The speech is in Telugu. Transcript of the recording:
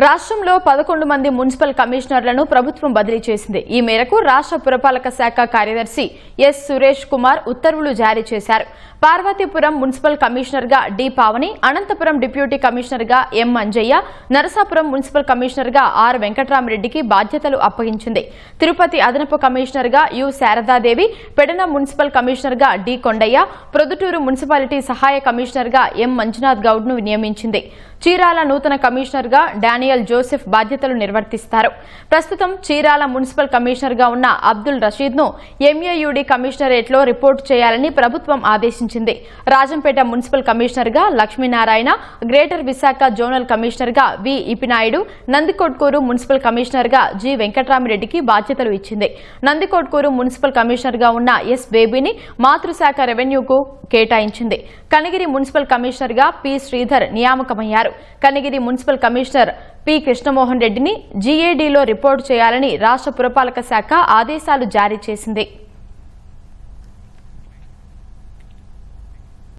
రాష్ట్రంలో 11 మంది మున్సిపల్ కమిషనర్లను ప్రభుత్వం బదిలీ చేసింది. ఈ మేరకు రాష్ట్ర పురపాలక శాఖ కార్యదర్శి ఎస్ సురేష్ కుమార్ ఉత్తర్వులు జారీ చేశారు. పార్వతీపురం మున్సిపల్ కమిషనర్ గా D Pavani, Anantapuram deputy commissioner గా M Manjaiah, Narasapuram municipal commissioner గా ఆర్ వెంకట్రామరెడ్డికి బాధ్యతలు అప్పగించింది. తిరుపతి అదనపు కమిషనర్ గా U Sharadadevi, Pedana municipal commissioner గా డి కొండయ్య, ప్రొద్దుటూరు మున్సిపాలిటీ సహాయ కమిషనర్ గా ఎం మంజునాథ్ గౌడ్ ను నియమించింది. చీరాల నూతన కమిషనర్ గా డానియల్ జోసెఫ్ బాధ్యతలు నిర్వర్తిస్తారు. ప్రస్తుతం చీరాల మున్సిపల్ కమిషనర్ గా ఉన్న అబ్దుల్ రషీద్ ను ఎంఏయుడి కమిషనరేట్ లో రిపోర్టు చేయాలని ప్రభుత్వం ఆదేశించింది. రాజంపేట మున్సిపల్ కమిషనర్ గా Lakshminarayana, greater Visakha zonal commissioner గా వి ఇపినాయుడు, నందికొట్కూరు మున్సిపల్ కమిషనర్ గా జి వెంకట్రామరెడ్డికి బాధ్యతలు ఇచ్చింది. నందికొట్కూరు మున్సిపల్ కమిషనర్ గా ఉన్న ఎస్ బేబీని మాతృశాఖ రెవెన్యూకు కేటాయించింది. కనిగిరి మున్సిపల్ కమిషనర్ గా పి శ్రీధర్ నియామకమయ్యారు. Kanigiri municipal commissioner P Krishnamohan రెడ్డిని జీఏడీలో రిపోర్టు చేయాలని రాష్ట్ర పురపాలక శాఖ ఆదేశాలు జారీ చేసింది.